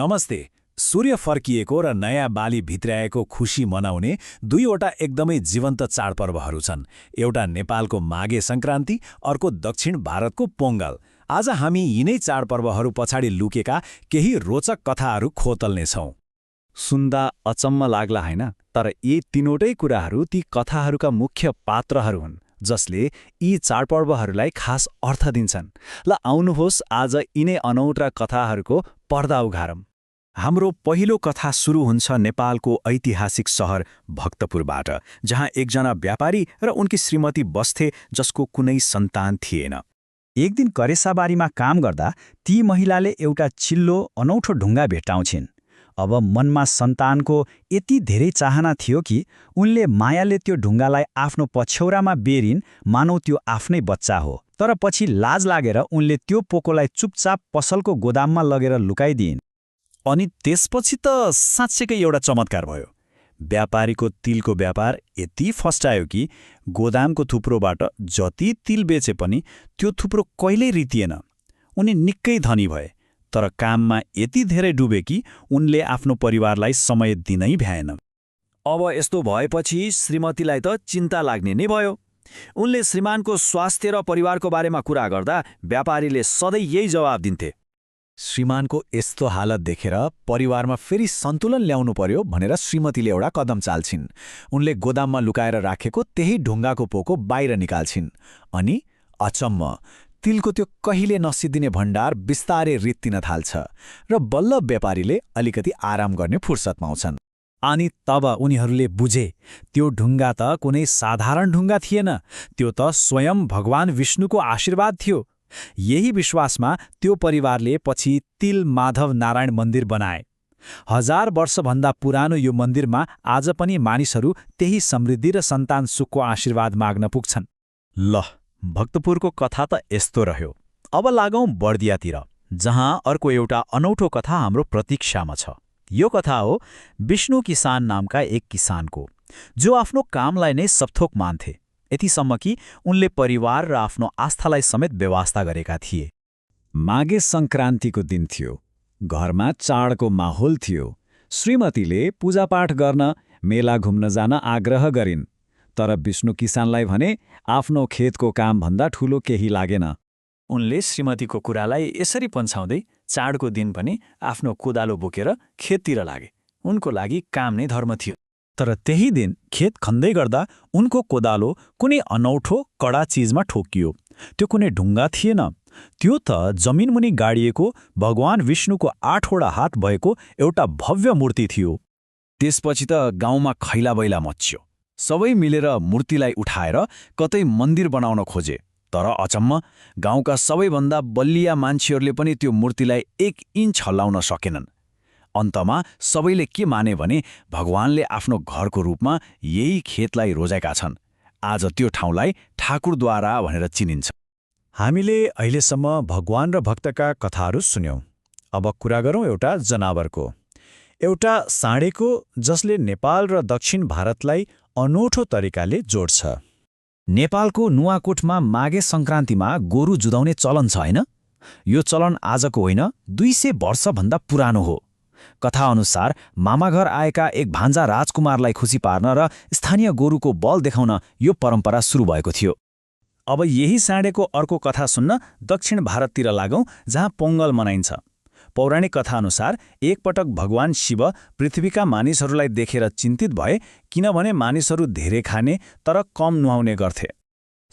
नमस्ते। सूर्य फर्किएको र नयाँ बाली भित्र्याएको खुशी मनाउने दुईवटा एकदमै जीवन्त चाडपर्वहरू छन्। एउटा नेपालको माघे संक्रान्ति, अर्को दक्षिण भारतको पोंगल। आज हामी यिनै चाडपर्वहरू पछाडि लुकेका केही रोचक कथाहरू खोतल्नेछौँ। सुन्दा अचम्म लाग्ला हैन, तर यी तीनवटै कुराहरू ती कथाहरूका मुख्य पात्रहरू हुन् जसले यी चाडपर्वहरूलाई खास अर्थ दिन्छन्। ल आउनुहोस् आज यिनै अनौठा कथाहरूको पर्दा उघारौँ। हाम्रो पहिलो कथा सुरु हुन्छ नेपालको ऐतिहासिक सहर भक्तपुरबाट, जहाँ एकजना व्यापारी र उनकी श्रीमती बस्थे जसको कुनै सन्तान थिएन। एक दिन करेसाबारीमा काम गर्दा ती महिलाले एउटा चिल्लो अनौठो ढुङ्गा भेट्टाउँछिन्। अब मनमा सन्तानको यति धेरै चाहना थियो कि उनले मायाले त्यो ढुङ्गालाई आफ्नो पछ्यौरामा बेरिन्, मानौ त्यो आफ्नै बच्चा हो। तर पछि लाज लागेर उनले त्यो पोकोलाई चुपचाप पसलको गोदाममा लगेर लुकाइदिइन्। अनि त्यसपछि त साँच्चैकै एउटा चमत्कार भयो। व्यापारीको तिलको व्यापार यति फस्टायो कि गोदामको थुप्रोबाट जति तिल बेचे पनि त्यो थुप्रो कहिल्यै रितिएन। उनी निकै धनी भए, तर काममा यति धेरै डुबे कि उनले आफ्नो परिवारलाई समय दिनै भ्याएन। अब यस्तो भएपछि श्रीमतीलाई त चिन्ता लाग्ने नै भयो। उनले श्रीमानको स्वास्थ्य र परिवारको बारेमा कुरा गर्दा व्यापारीले सधैँ यही जवाब दिन्थे। श्रीमानको यस्तो हालत देखेर परिवारमा फेरि सन्तुलन ल्याउनु पर्यो भनेर श्रीमतीले एउटा कदम चाल्छिन्। उनले गोदाममा लुकाएर राखेको त्यही ढुङ्गाको पोको बाहिर निकाल्छिन्। अनि अचम्म, तिलको त्यो कहिले नसिद्धिने भण्डार बिस्तारै रित्तिन थाल्छ र बल्ल व्यापारीले अलिकति आराम गर्ने फुर्सद पाउँछन्। अनि तब उनीहरूले बुझे त्यो ढुङ्गा त कुनै साधारण ढुङ्गा थिएन, त्यो त स्वयं भगवान विष्णुको आशीर्वाद थियो। यही विश्वासमा त्यो परिवारले पछि तिल माधव नारायण मन्दिर बनाए। 1000 वर्षभन्दा पुरानो यो मन्दिरमा आज पनि मानिसहरू त्यही समृद्धि र सन्तान सुखको आशीर्वाद माग्न पुग्छन्। ल, भक्तपुरको कथा त यस्तो रह्यो। अब लागौं बर्दियातिर, जहाँ अर्को एउटा अनौठो कथा हाम्रो प्रतीक्षामा छ। यो कथा हो विष्णु किसान नामका एक किसानको, जो आफ्नो कामलाई नै सबथोक मान्थे, यतिसम्म कि उनले परिवार र आफ्नो आस्थालाई समेत व्यवस्था गरेका थिए। माघे संक्रान्तिको दिन थियो। घरमा चाडको माहौल थियो। श्रीमतीले पूजापाठ गर्न, मेला घुम्न जान आग्रह गरिन्। तर विष्णु किसानलाई भने आफ्नो खेतको कामभन्दा ठूलो केही लागेन। उनले श्रीमतीको कुरालाई यसरी पन्छाउँदै चाडको दिन पनि आफ्नो कोदालो बोकेर खेततिर लागे। उनको लागि काम नै धर्म थियो। तर त्यही दिन खेत खन्दै गर्दा उनको कोदालो कुनै अनौठो कडा चिजमा ठोकियो। त्यो कुनै ढुङ्गा थिएन, त्यो त जमिनमुनि गाडिएको भगवान विष्णुको 8वटा हात भएको एउटा भव्य मूर्ति थियो। त्यसपछि त गाउँमा खैलाबैला मच्यो। सबै मिलेर मूर्तिलाई उठाएर कतै मन्दिर बनाउन खोजे। तर अचम्म, गाउँका सबैभन्दा बलिया मान्छेहरूले पनि त्यो मूर्तिलाई 1 इन्च हल्लाउन सकेनन्। अन्तमा सबैले के माने भने भगवानले आफ्नो घरको रूपमा यही खेतलाई रोजेका छन्। आज त्यो ठाउँलाई ठाकुरद्वारा भनेर चिनिन्छ। हामीले अहिलेसम्म भगवान र भक्तका कथाहरू सुन्यौं। अब कुरा गरौँ एउटा जनावरको, एउटा साँडेको, जसले नेपाल र दक्षिण भारतलाई अनौठो तरिकाले जोड्छ। नेपालको नुवाकोटमा माघे संक्रान्तिमा गोरु जुधाउने चलन छ हैन? यो चलन आजको होइन, 200 वर्षभन्दा पुरानो हो। कथाअनुसार मामाघर आएका एक भान्जा राजकुमारलाई खुसी पार्न र स्थानीय गोरुको बल देखाउन यो परम्परा सुरु भएको थियो। अब यही साँडेको अर्को कथा सुन्न दक्षिण भारततिर लागौं, जहाँ पोंगल मनाइन्छ। पौराणिक कथाअनुसार एकपटक भगवान शिव पृथ्वीका मानिसहरूलाई देखेर चिन्तित भए, किनभने मानिसहरू धेरै खाने तर कम नुहाउने गर्थे।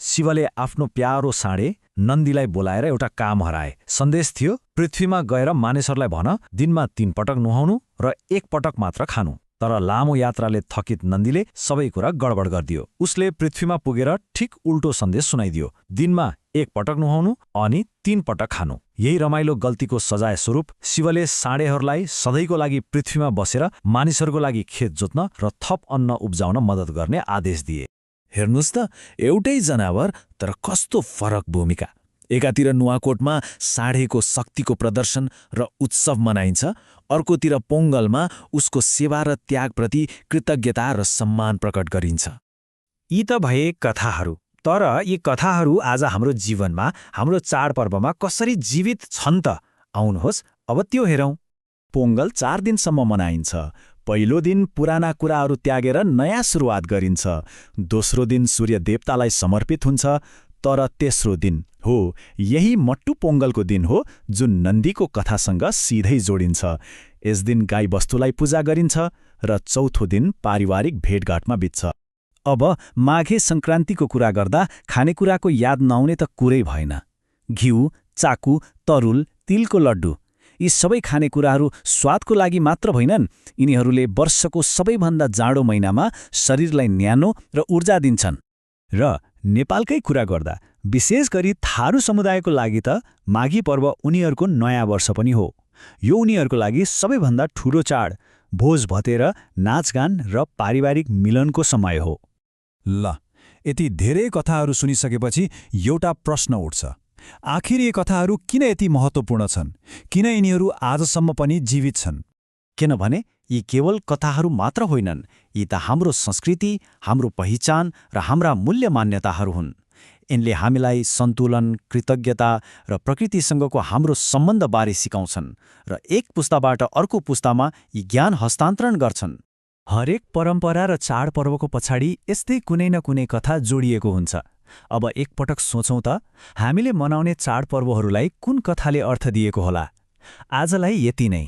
शिवले आफ्नो प्यारो साँडे नन्दीलाई बोलाएर एउटा काम हराए। सन्देश थियो, पृथ्वीमा गएर मानिसहरूलाई भन दिनमा 3 पटक नुहाउनु र 1 पटक मात्र खानु। तर लामो यात्राले थकित नन्दीले सबै कुरा गडबड गरिदियो। उसले पृथ्वीमा पुगेर ठिक उल्टो सन्देश सुनाइदियो, दिनमा 1 पटक नुहाउनु अनि 3 पटक खानु। यही रमाइलो गल्तीको सजाय स्वरूप शिवले साँडेहरूलाई सधैँको लागि पृथ्वीमा बसेर मानिसहरूको लागि खेत जोत्न र थप अन्न उब्जाउन मद्दत गर्ने आदेश दिए। हेर्नुस् त, एउटै जनावर तर कस्तो फरक भूमिका। एकातिर नुवाकोटमा साँडेको शक्तिको प्रदर्शन र उत्सव मनाइन्छ, अर्कोतिर पोंगलमा उसको सेवा र त्यागप्रति कृतज्ञता र सम्मान प्रकट गरिन्छ। यी त भए कथाहरू, तर यी कथाहरू आज हाम्रो जीवनमा, हाम्रो चाडपर्वमा कसरी जीवित छन् त? आउनुहोस् अब त्यो हेरौँ। पोङ्गल 4 दिनसम्म मनाइन्छ। पहिलो दिन पुराना कुराहरू त्यागेर नयाँ सुरुवात गरिन्छ। दोस्रो दिन सूर्य देवतालाई समर्पित हुन्छ। तर तेस्रो दिन हो यही मट्टु पोङ्गलको दिन हो जुन नन्दीको कथासँग सिधै जोडिन्छ। यस दिन गाई वस्तुलाई पूजा गरिन्छ र चौथो दिन पारिवारिक भेटघाटमा बित्छ। अब माघे सङ्क्रान्तिको कुरा गर्दा खानेकुराको याद नआउने त कुरै भएन। घिउ, चाकु, तरुल, तिलको लड्डु यी सबै खानेकुराहरू स्वादको लागि मात्र होइनन्, यिनीहरूले वर्षको सबैभन्दा जाडो महिनामा शरीरलाई न्यानो र ऊर्जा दिन्छन्। र नेपालकै कुरा गर्दा विशेष गरी थारू समुदायको लागि त माघी पर्व उनीहरूको नयाँ वर्ष पनि हो। यो उनीहरूको लागि सबैभन्दा ठूलो चाड, भोज भतेर, नाचगान र पारिवारिक मिलनको समय हो। ल, यति धेरै कथाहरू सुनिसकेपछि एउटा प्रश्न उठ्छ। आखिर यी कथाहरू किन यति महत्त्वपूर्ण छन्? किन यिनीहरू आजसम्म पनि जीवित छन्? किनभने यी केवल कथाहरू मात्र होइनन्, यी त हाम्रो संस्कृति, हाम्रो पहिचान र हाम्रा मूल्य मान्यताहरू हुन्। यिनले हामीलाई सन्तुलन, कृतज्ञता र प्रकृतिसँगको हाम्रो सम्बन्धबारे सिकाउँछन् र एक पुस्ताबाट अर्को पुस्तामा यी ज्ञान हस्तान्तरण गर्छन्। हरेक परम्परा र चाडपर्वको पछाडि यस्तै कुनै न कुनै कथा जोडिएको हुन्छ। अब एकपटक सोचौँ त, हामीले मनाउने चाडपर्वहरूलाई कुन कथाले अर्थ दिएको होला? आजलाई यति नै।